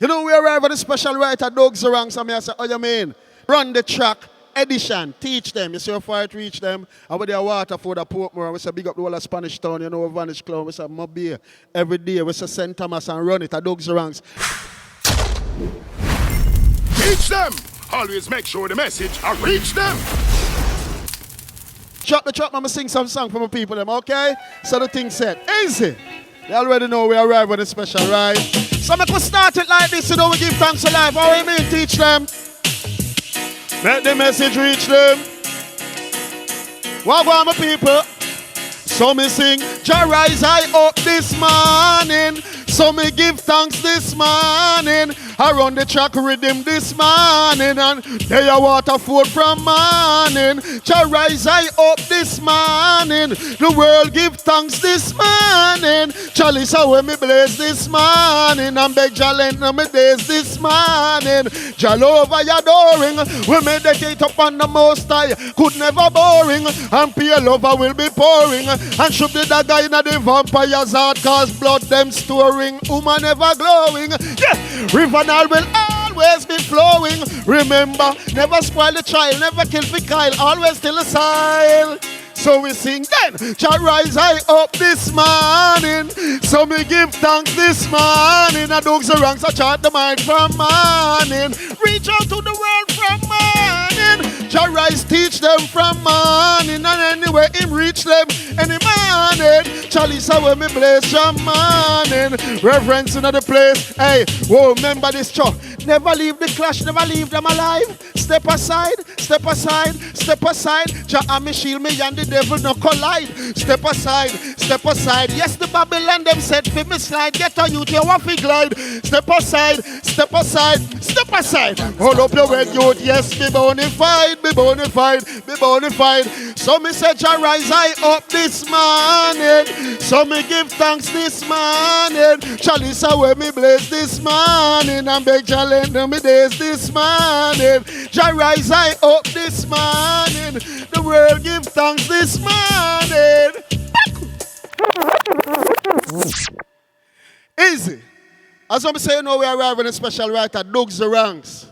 You know, we arrive at the special writer, Dugsy ranks, and I say, oh, you mean? Run the track, edition, teach them. You see how far it reach them? And with their water for the Portmore, we say, big up the whole of Spanish Town, you know, Vanish Clown. We say, Mobile, every day, we say, St. Thomas and run it at Dugsy ranks. Teach them! Always make sure the message I reach them! Chop the chop, I'ma sing some song for my people, them, okay? So the thing said, easy. You already know we arrive with a special, right? So make we start it like this, you know, we give thanks to life. How we mean teach them? Let the message reach them. What want my people? So me sing, Jah rise high up this morning. So me give thanks this morning. I run the track rhythm this morning, and they are water food from morning. Jah rise high up this morning. The world give thanks this morning. Chalice away me blaze this morning, and beg Jah lend me days this morning. Jah love I adoring. We meditate upon the Most High. Could never boring, and pure lover will be pouring. And should the dagger in the vampire's heart, cause blood them storing. Woman never glowing. Yeah, river will always be flowing. Remember, never spoil the child, never kill the Kyle, always still a style. So we sing then, Jah rise high up this morning. So me give thanks this morning. I Dugsy ranks, I chant the mind from morning. Reach out to the world from morning. Jah rise teach them from morning. And anyway him reach them any morning. Chalice away me blaze from morning. Reverence in the place. Hey, whoa, remember this church. Never leave the clash, never leave them alive. Step aside, step aside, step aside. Jah and me shield me and the devil no collide. Step aside, step aside. Yes, the Babylon them said for me slide. Get on you to your waffy glide. Step aside, step aside, step aside. Hold up your head, youth. Yes, be bonafide, be bonafide, be bonafide. So me say Jah rise high up this morning. So me give thanks this morning. Chalice away me blaze this morning. And beg Jah lend me days this morning. Jah rise high up this morning. The world give thanks this morning. Easy. As I'm saying, we arrive in a special writer, Dugsy ranks.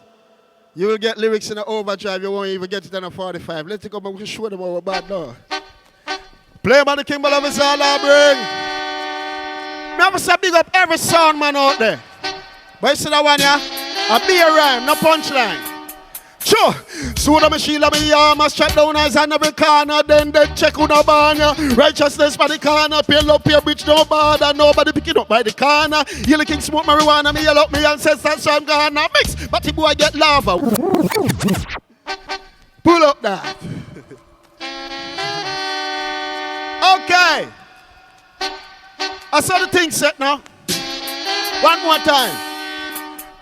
You will get lyrics in the overdrive, you won't even get it in a 45. Let's go back and show them what we're about now. Play by the King of us all I bring. Never say big up every sound man out there. But you see that one, yeah? A beer rhyme, no punchline. Sure. So the machine of me arm strap down eyes on every corner. Then they check on the banner. Righteousness by the corner. Peel up your bitch, no bother. Nobody picking up by the corner. Yellow King smoke marijuana. Me yell up me ancestors, so I'm gonna mix. But the boy get lava. Pull up that. Okay. I saw the thing set now. One more time.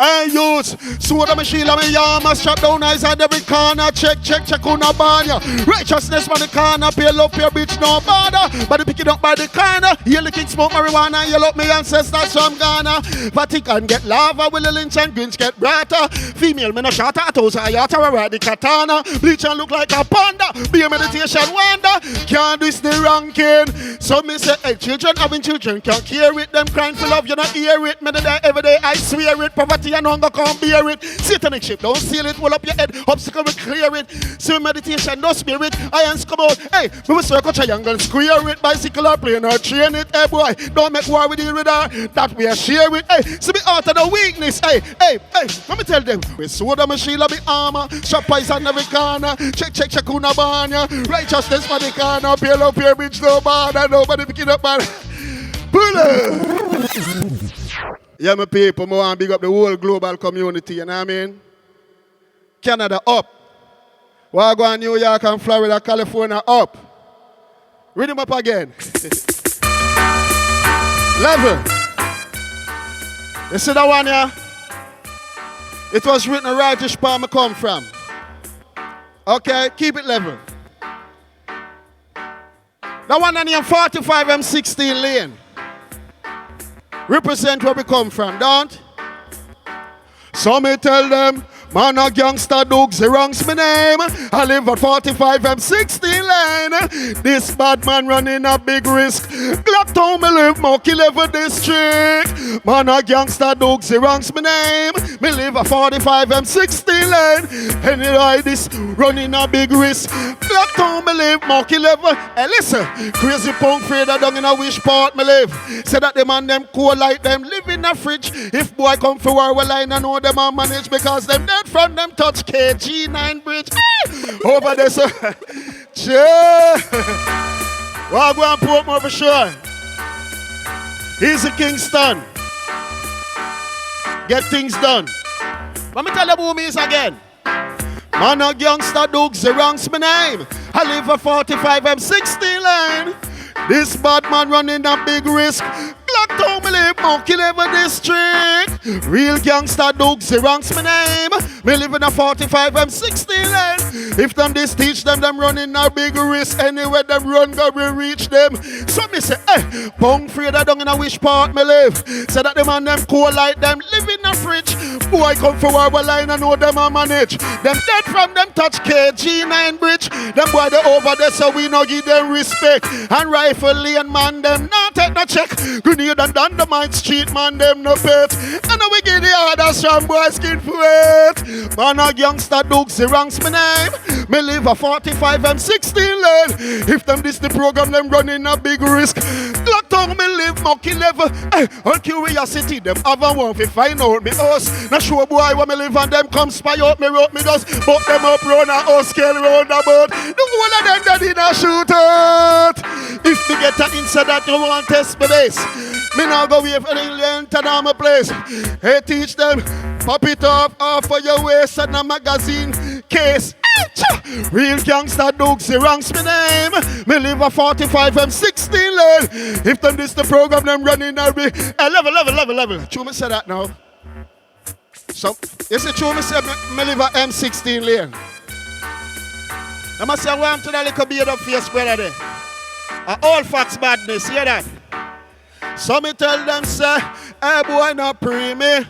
Hey youth, so the machine of me armor strap down eyes at every corner. Check, check, check on the banner. Righteousness by the corner. Peel up your bitch, no bother. But pick it up by the corner. Yellow King smoke marijuana. Yell up me ancestors from Ghana. Vatican get lava. Willie Lynch and Grinch get brighter. Female me no shot at those. I ought to ride the katana. Bleach and look like a panda. Be a meditation wonder. Can't do this the ranking. So me say, hey, children having children can't hear it. Them crying for love, you not hear it. Me the every day I swear it. Poverty and hunger can't bear it. Satanic ship, don't seal it. Roll up your head, obstacle will clear it. So meditation, no spirit. Irons come out. Hey, we will circle triangle, square it. Bicycle or plane or train it. Hey boy, don't make war with you with her. That we are share it. Hey, so be out of the weakness. Hey, hey, hey, let me tell them. We sword the machine of the armor. Shop eyes on every corner. Check, check, check on the banya. Righteousness for the corner. Peel up your bitch, no bother. Nobody pick it up, man. Pull up. Yeah, my people, I want to big up the whole global community, you know what I mean? Canada up. We're going New York and Florida, California up. Read them up again. Level. You see that one here? It was written right which part I come from. Okay, keep it level. That one on the 45 M16 lane. Represent where we come from, don't? So me tell them, Man a gangster Dugsy ranks my name. I live at 45 M16 lane. This bad man running a big risk. Glock town me live Monkey level district. Man a gangster Dugsy ranks my name. Me live at 45 M16 lane. Anyway this running a big risk. Glock town me live Monkey level. Hey listen, crazy punk trader down in a wish part me live. Say that the man them cool like them live in a fridge. If boy come for war, well I know them a manage because them dead from them touch KG9 bridge. Over there, sir. Well, go and put more for sure. Easy Kingston. Get things done. Let me tell you who me is again. Man a gangster Dugsy ranks my name. I live at 45 M16 lane. This bad man running a big risk. Black town me live Monkey level district. Real gangster Dugsy ranks my name. Me live in a 45 M16 lane. If them this teach them running a big risk. Anywhere them run go we reach them. So me say, hey, punk Freda down in a wish part me live. Say that the man them cool like them live in a fridge. Boy come for our line and know them a manage. Them dead from them touch KG9 bridge. Them boy they over there so we no give them respect. And rifle lane man them not take no check. Grenade and dynamite street man them no pet. And we give the others from boy skin for it. Man a gangster Dugsy ranks my name. Me live a 45 M16 lane. If them this the program them running a big risk. Lockdown me live Monkey level. On curiosity them have a one fi find out me house. Not sure boy where me live and them come spy out me rope me dust. But them up round a house scale round a boat. The whole of them that in a shootout. If me get a inside that you want test me base. Me now go away for the enter down my place. Hey teach them. Pop it off for your waist and a magazine case. Real gangster Dugsy ranks my name. Me live a 45 M16 lane. If them this the program them running I'll be level. True me say that now. So you see true me say me live a M16 lane. I must say I want to that little beard up face brother there. All facts badness, hear that? So me tell them say, hey boy not pre me.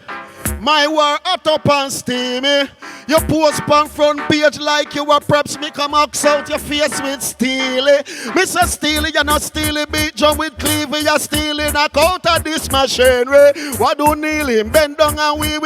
My war hot up and steamy. You post on front page like you were preps. Me come ox out your face with Steely. Mr. Steely, you're not Steely. Beat John with Cleavy, you're stealing. Knock out of this machinery. What do kneel him? Bend down and we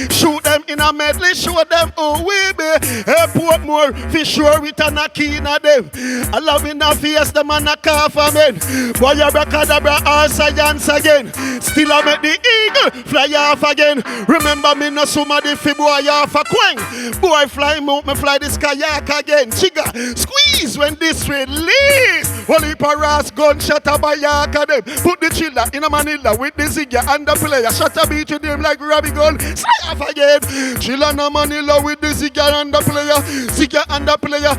shoot them in a medley. Show them who we be. Airport more for sure with a key in them. I love in a face them and a calf of men. Boy, you bracadabra all science again. Still I make the eagle fly off again. Remember me no somebody fi boy off a quang. Boy fly mount me fly this kayak again. Chigga squeeze when this release. Holy paras gunshot a bayak of them. Put the chiller in a Manila with the zigga and the player. Shut a beat with them like Robbie gun. Slide off again. Chiller in a Manila with the zigga and the player. Zigga and the player.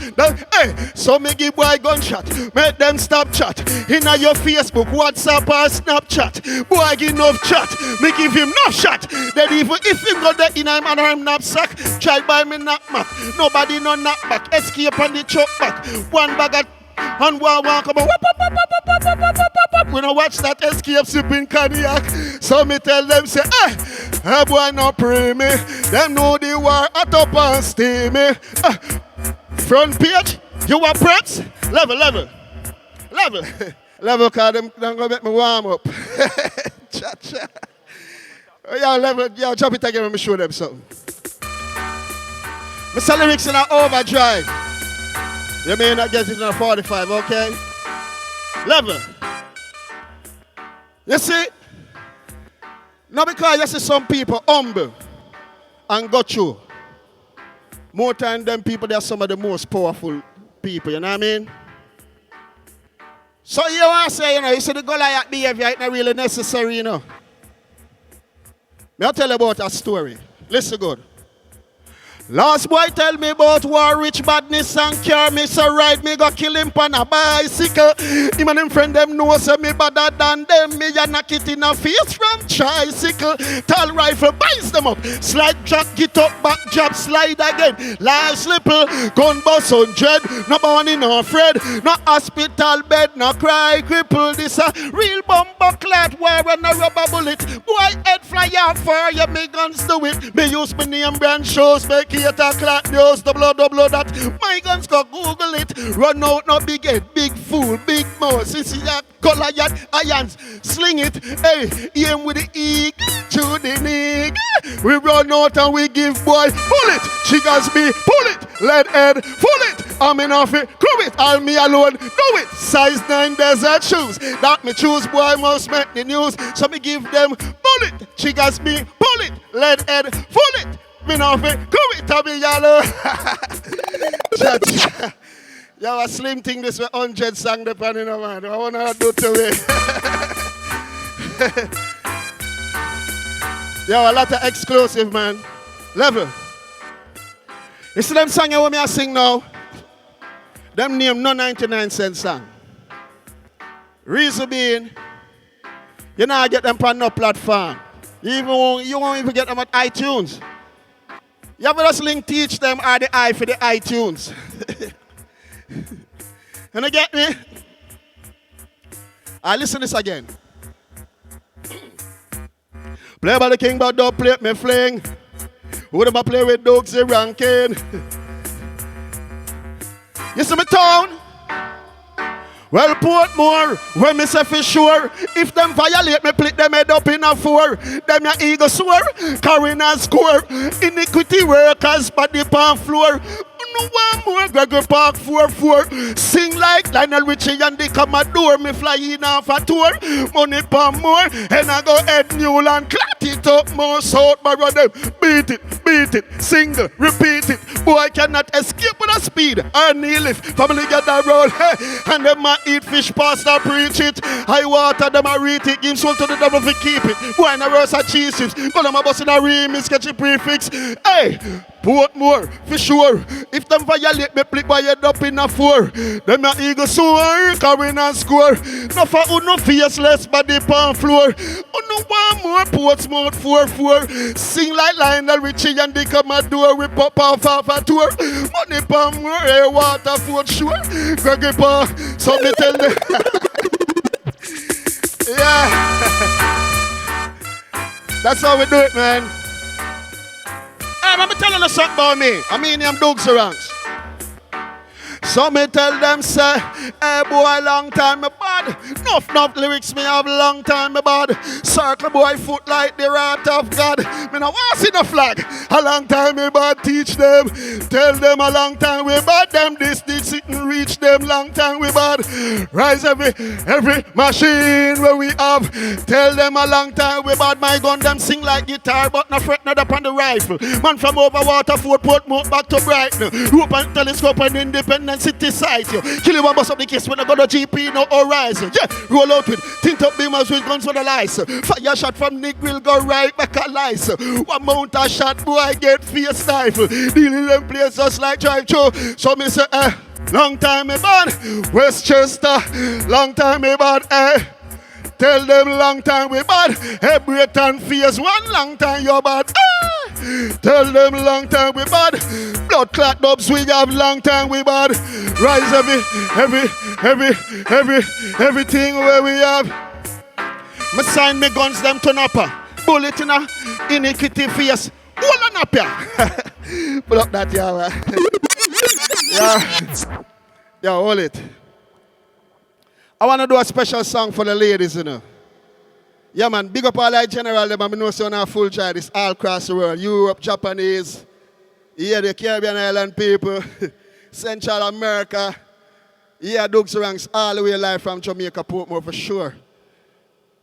Hey, so me give boy gunshot. Make them stop chat. In a your Facebook, WhatsApp or Snapchat. Boy give enough chat. Me give him no shot. Then even if him go there in him and him knapsack, try buy me knockback. Nobody no knockback. Escape on the choke back. One bag of and one come on. When I watch that escape sipping cognac, so me tell them say, hey boy no pray me. Them know the war hot up and steamy. Front page, you are preps? Level. Level cause them gonna make me warm up. Cha. Yeah, level, yeah, drop it again, let me show them something. Mr. Lyrics in an overdrive. You may not get it in a 45, okay? Level. You see? Not because you see some people humble and got you. More time than people, they are some of the most powerful people, you know what I mean? So you want to say, you see the Goliath behavior, it's not really necessary, you know. I'll tell you about a story. Listen good. Last boy tell me about war, rich badness and cure me. So ride me go kill him on a bicycle. Him and him friend them know say me better than them. Me a knock it in a face from tricycle. Tall rifle buys them up. Slide jack, get up, back jab, slide again. Last slipper, gun bust 100. No money, no afraid. No hospital bed, no cry cripple. This a real bomber clad war and a rubber bullet. Boy head fly out for you, me guns do it. Me use me name brand shows, make it a clock news, the blood that. My guns go Google it. Run out no big head, big fool, big mouth. Since you color yard, irons, sling it. Hey, aim with the eagle to the nig. We run out and we give boy bullet. Chiggers be pull it, lead head, full it. I'm in off it, crew it, all me alone, do it. Size 9 desert shoes. That me choose boy must make the news. So me give them bullet. Chiggers be pull it, lead head, full it. Me off it, crew it, to be yellow. You a slim thing this way 100 song depending on man. I wanna do to it. Yo, a lot of exclusive, man. Level. You see them song you want me to sing now? Them name no 99-cent song. Reason being, you know I get them on no platform. You won't even get them at iTunes. You ever just link teach them or the I for the iTunes? And you get me? I listen this again. Play by the king, but don't play me fling. Who them I play with Dugsy ranking? You see me town? Well, Portmore, when me say for sure, if them violate me, split them head up in a 4. Them your ego soar, carrying a score. Iniquity workers, body pan floor. No one more, Gregory Park 4-4. Sing like Lionel Richie and the Commodore. Me fly in off a tour. Money pan more, and I go head new and clat it up more. South borrow them, beat it, single, repeat it. Boy cannot escape with a speed. Early lift, family get a roll. Hey, and them a eat fish pasta, preach it. High water, them a read it. Give soul to the devil for keep it. Boy in a roast of cheese chips. Call them a bus in a remix, catch a prefix. Hey, Portmore, for sure. If them violate me, play by head up in a 4. Them a eagle soar, carrying and score. No for no faceless body pan floor. No one more Portsmouth 4-4. Sing like Lionel Richie and the Commodore. We pop off a tour. Money pan more, air water food sure. Gregory Park, so me tell them. Yeah. That's how we do it, man. Hey, let me tell you something about me. I mean, I'm Dugsy ranks. So me tell them, say, hey boy, long time me bad. Enough lyrics me have long time me bad. Circle boy foot like the wrath of God. Me no want see the flag. A long time me bad teach them. Tell them a long time we bad. Them this sitting reach them long time we bad. Rise every machine where we have. Tell them a long time we bad. My gun them sing like guitar but no fret not up on the rifle. Man from over Waterford, Portmore back to Brighton. Rope and telescope and independent city site, yo. Kill you one bust up the case when I got a GP, no horizon. Yeah, roll out with tint up beamers with guns for the lights. Fire shot from Nick will go right back a lice. One mount a shot, boy, get face stifle. Dealing them places just like drive-through. So me say, long time me bad. Westchester, long time me bad, Tell them long time we bad. Hey, Breton face, one long time you bad. Tell them long time we bad. Blood clot dubs we have long time we bad. Rise everything where we have. Me sign me guns them turn up. Bullet in a iniquity face. Hold on up here. Pull up that yeah. Yeah, hold it. I want to do a special song for the ladies, you know. Yeah, man, big up all our general, them, and I know so now full child, it's all across the world. Europe, Japanese, yeah, the Caribbean island people, Central America, yeah, Dugsy ranks all the way live from Jamaica, Portmore for sure.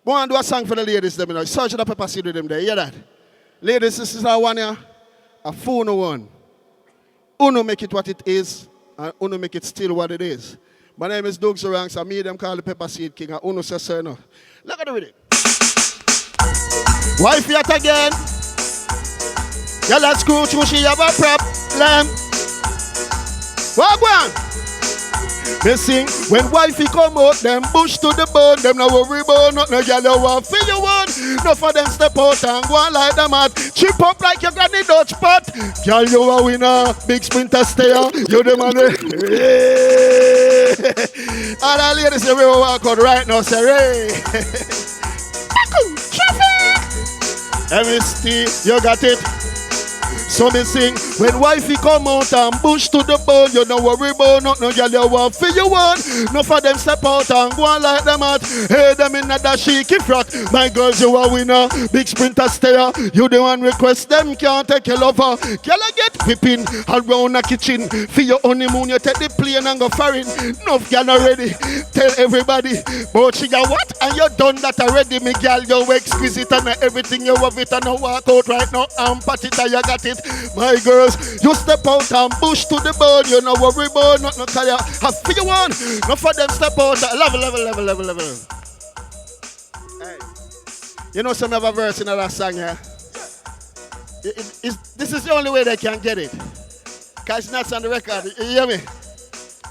I want to do a song for the ladies, them, you know. Search the pepper seed with them there, hear that? Ladies, this is our one here, a phone one. Uno make it what it is, and Uno make it still what it is. My name is Dugsy ranks, and me them call the pepper seed king, and Uno says so, no. Look at the rhythm. Wife yet again. Girl at school, she have a prep. lamb. What one? They sing when wifey come out, them bush to the bone, them no worry about not no girl you want feel you want. No for them step out and go on like them at. Chip up like your granny Dutch pot. Girl you a winner, big sprinter stayer. You the man. All the ladies say we will walk out right now, say hey. Traffic. MST, you got it. So me sing, when wifey come out and bush to the bone, you don't worry about not no girl you want feel you want. No for them step out and go on like them at. Hey, them in that shaky frock. My girls, you a winner, big sprinter stayer. You the one request them, can't take your lover. Girl I get whipping around the kitchen. For your honeymoon, you take the plane and go foreign. No girl already, tell everybody. But she got what? And you done that already, me girl. You exquisite and everything you have it and you walk out right now and pat it and you got it. My girls, you step out and bush to the bone. You know worry about not no tell you. Have for you one. No for them step out. Level. Hey. You know some of a verse in that song here. This is the only way they can get it. Cause it's not on the record. You hear me?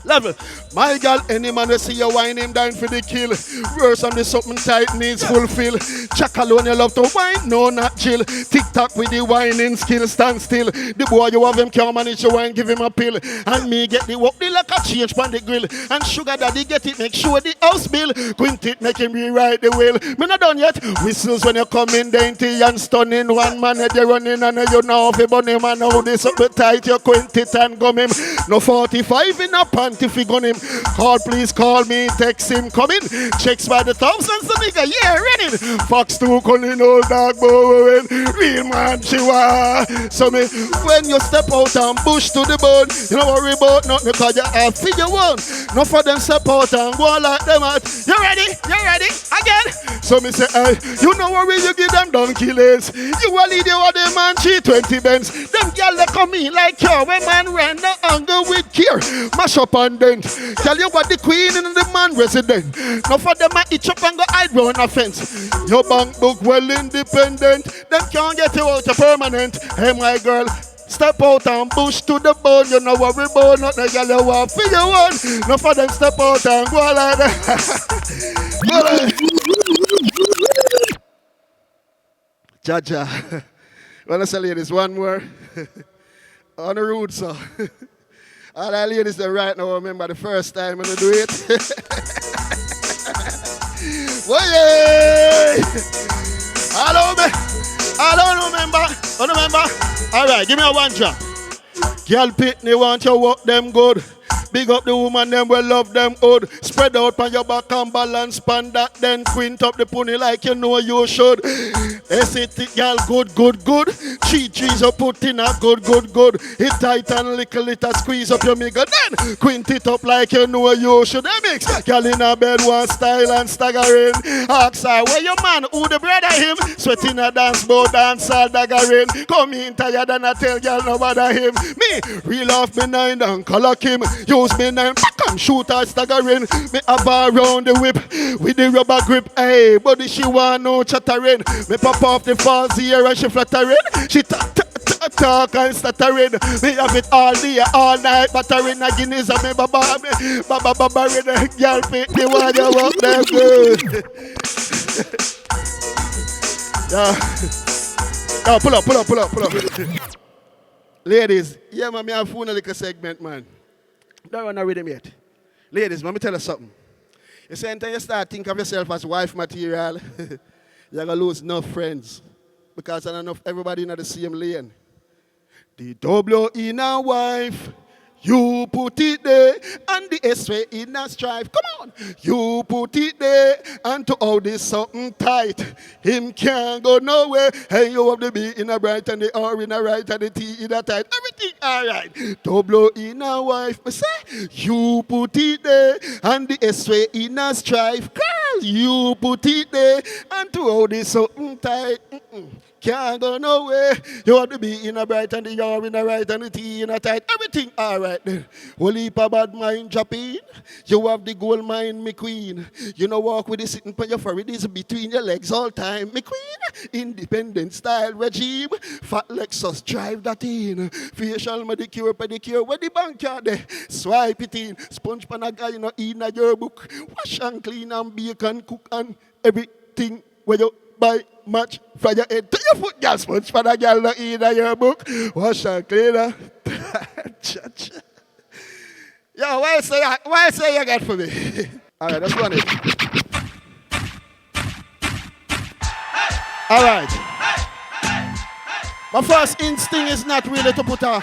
Level. My girl, any man will see you wine him down for the kill. Verse on the something tight needs fulfill. Chuck alone you love to wine, no not chill. Tick-tock with the whining skill, stand still. The boy you have him can't manage your wine, give him a pill. And me get the work, the like a change on the grill. And sugar daddy get it, make sure the house bill. Quint it, make him rewrite the will. Me not done yet. Whistles when you come in dainty and stunning. One man head you running and you know if you burn him and how this up tight you quint it and gum him. No 45 in a pant if you gun him. Call please, call me, text him, come in. Checks by the thousands, the nigga, yeah, running. Fox 2, calling old dog, boy, real man, chihuahua. So me, when you step out and bush to the bone, you don't worry about nothing because you have figure one. No for them step out and go on like them out. You ready? You ready? Again. So me say, hey, you know worry, you give them donkey lace. You will lead you with them man, G20 Benz. Them girl they come in like you, when man ran the anger with care. Mash up and dent. Tell you what the queen and the man resident. Now for them I itch up and go hide round a fence. Your bank book well independent. Them can't get you out of permanent. Hey my girl, step out and bush to the bone. You know worry about nothing, girl you want feel you want. Now for them step out and go like that. Go like Jaja. Wanna say ladies one more? On the road, so. All the ladies that right now remember the first time when I do it. Well, yeah. I don't remember. All right, give me a one drop. Girl Pitney want you walk them good. Big up the woman, them will love them good. Spread out on your back and balance pan that. Then quint up the pony like you know you should. S.A.T. girl, good. 3 G's you put in a good. Hit tight and little squeeze up your nigga. Then quint it up like you know you should. Mix. Girl in a bed, one style and staggering. Ask her, where your man, who the brother him? Sweating a dance board, dance all daggering. Come in tired and I tell girl no bother him. Me, real off me nine and color him. Use me nine, pack and shoot her staggering. Me have her round the whip with the rubber grip. Hey, buddy, she want no chattering. Me pop off the falls here and she fluttering. She talk and stuttering. Me have it all day, all night, battering a Guinness and me baba with a girl fit the one you walk there good. Yeah. Pull up. Ladies, yeah man, me have phone a little segment, man. Don't run a rhythm yet. Ladies, let me tell you something. You say until you start think of yourself as wife material, you're going to lose enough friends. Because not enough everybody in the same lane. The W in a wife, you put it there, and the S-way in a strife. Come on, you put it there, and to all this something tight. Him can't go nowhere. Hey, you have the B in a bright, and the R in a right, and the T in a tight. Everything all right. W in a wife, I say, you put it there, and the S-way in a strife. Girl, you put it there, and to all this something tight. can't go nowhere. You have to be in a bright and the yard in a right and the tea in a tight. Everything all right then. Well, heap a bad mind Japan. You have the gold mine, me queen. You know walk with the sitting on your forehead is between your legs all time, me queen. Independent style regime. Fat Lexus drive that in. Facial manicure, pedicure. Where the bank are there? Swipe it in. Sponge pan a guy you know in a your book. Wash and clean and bake and cook and everything where you buy match from your head to your foot. Girl sponge pan a girl not in a your book. Wash and clean. Yo, why say you got for me? All right, let's run it. All right. My first instinct is not really to put a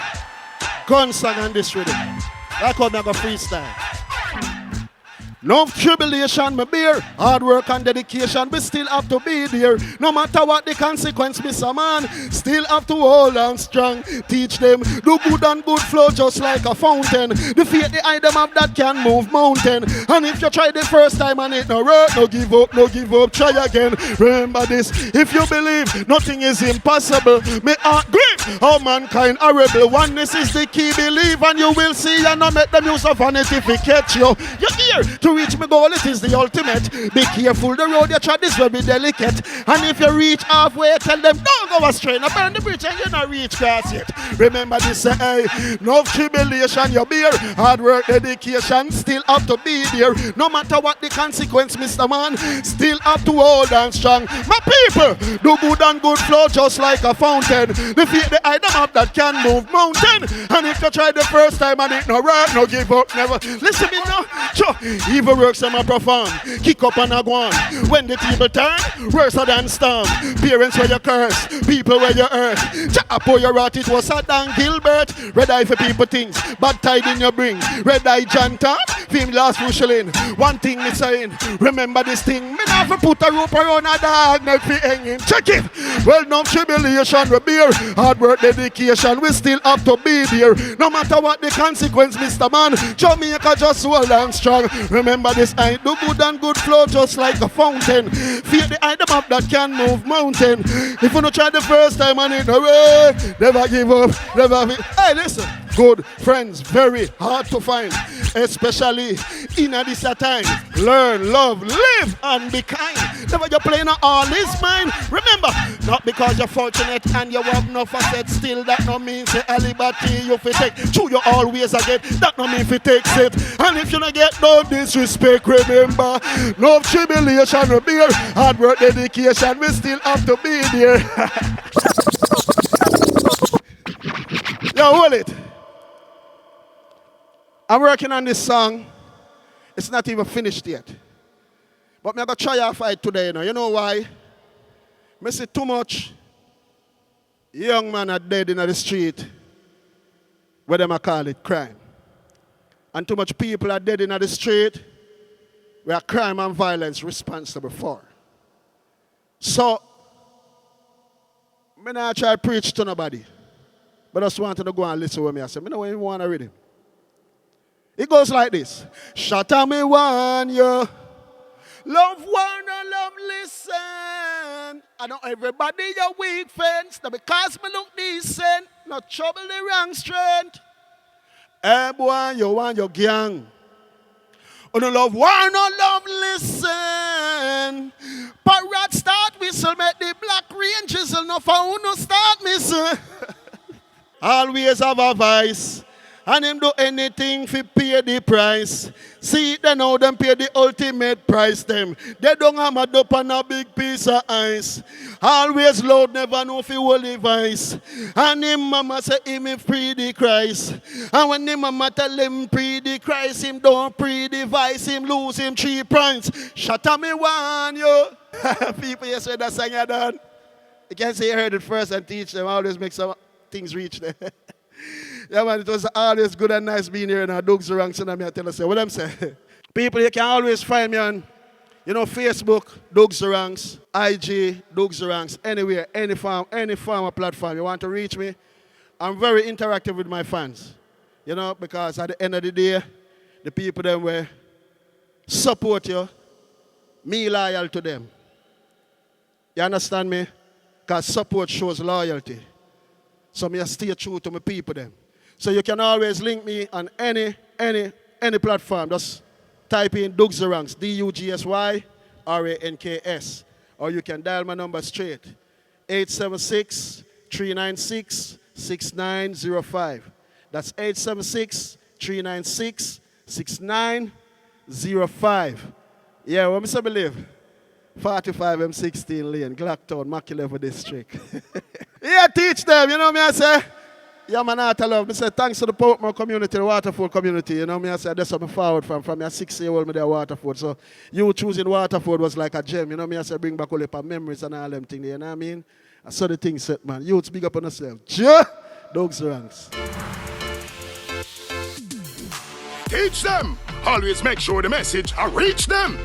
gun song on this rhythm. That's how I'm going to freestyle. No tribulation, me bear. Hard work and dedication, we still have to be there. No matter what the consequence, Mr. Man, still have to hold on strong. Teach them, do good and good flow just like a fountain. Defeat the item of that can move mountain. And if you try the first time and it no work, no give up, try again. Remember this, if you believe nothing is impossible, may heart grip how mankind are rebel. Oneness is the key, believe and you will see. And not make them use of vanity if it catch you. You're here to reach my goal, it is the ultimate. Be careful, the road you tread is very delicate. And if you reach halfway, tell them don't go astray. Now burn the bridge and you not reach grass yet. Remember this, hey, no tribulation, you bear. Hard work, dedication, still have to be there. No matter what the consequence, Mr. Man, still have to hold on strong. My people, do good and good flow just like a fountain. Defeat the item up that can move mountain. And if you try the first time and it no work, no give up, never. Listen me now, sure. Evil works them a perform. Kick up and a go on. When the table turn, worse than storm. Parents where you curse, people where you hurt. Chap or your rat, it was a Dan Gilbert. Red eye for people things, bad tiding you bring. Red eye John Top, film last Rushling. One thing me saying, remember this thing. Me never put a rope around a dog, not fi hanging. Check it. Well, no tribulation we bear. Hard work, dedication, we still have to be there. No matter what the consequence, Mr. Man. Jamaica just hold on strong. Remember this, I do good and good flow just like a fountain. Feel the item up that can move mountain. If you don't try the first time and it no work, never give up, never. Hey, listen. Good friends, very hard to find, especially in this time. Learn, love, live, and be kind. Never you're playing all this mind. Remember, not because you're fortunate and you have no facet, still that no means a liberty you fi take. True, you always again, that no mean fi take it. And if you don't get no disrespect, remember, no tribulation will be here. Hard work, dedication, we still have to be there. Yo, hold it. I'm working on this song. It's not even finished yet. But I'm going to try a fight today. You know why? I see too much young men are dead in the street where they call it crime. And too much people are dead in the street where crime and violence responsible for. So, I'm not try to preach to nobody. But I just wanted to go and listen to me. I said, I don't even want to read it. It goes like this. Shatter me one, you. Love one and love listen. I know everybody your weak friends. Now because me look decent, not trouble the wrong strength. Hey boy, you want your gang. Oh no love one no love listen. Parrot start whistle, make the black rain chisel. No phone no start missing. Always have a vice. And him do anything fi pay the price. See, they know them pay the ultimate price them. They don't have a dope on a big piece of ice. Always loud, never know fi holy vice. And him mama say him if pre the Christ. And when him mama tell him pre the Christ, him don't pre the vice, him lose him 3 points. Shatter me one, yo. People yes when that song you done. You can't say you heard it first and teach them. Always make some things reach there. Yeah, man, it was always good and nice being here in our Dugsy ranks, and I tell us what I'm saying. People, you can always find me on, Facebook, Dugsy ranks, IG, Dugsy ranks, anywhere, any form of platform. You want to reach me? I'm very interactive with my fans, because at the end of the day, the people them will support you, me loyal to them. You understand me? Because support shows loyalty. So me stay true to my people them. So you can always link me on any platform. Just type in Dugsy Ranks, DUGSY Or you can dial my number straight. 876-396-6905. That's 876-396-6905. Yeah, what I believe? 45 M16 lane, Glocktown, Mackillever district. Yeah, teach them, you know me I say? Yeah, man, I love. Me say thanks to the Portmore community, the Waterford community. You know me I say that's what me forward from a 6-year-old me there Waterford. So you choosing Waterford was like a gem. You know me I say bring back all the memories and all them things. You know what I mean? I saw the thing set, man. Youths big up on yourself. Dugsy Ranks. Teach them. Always make sure the message reach them.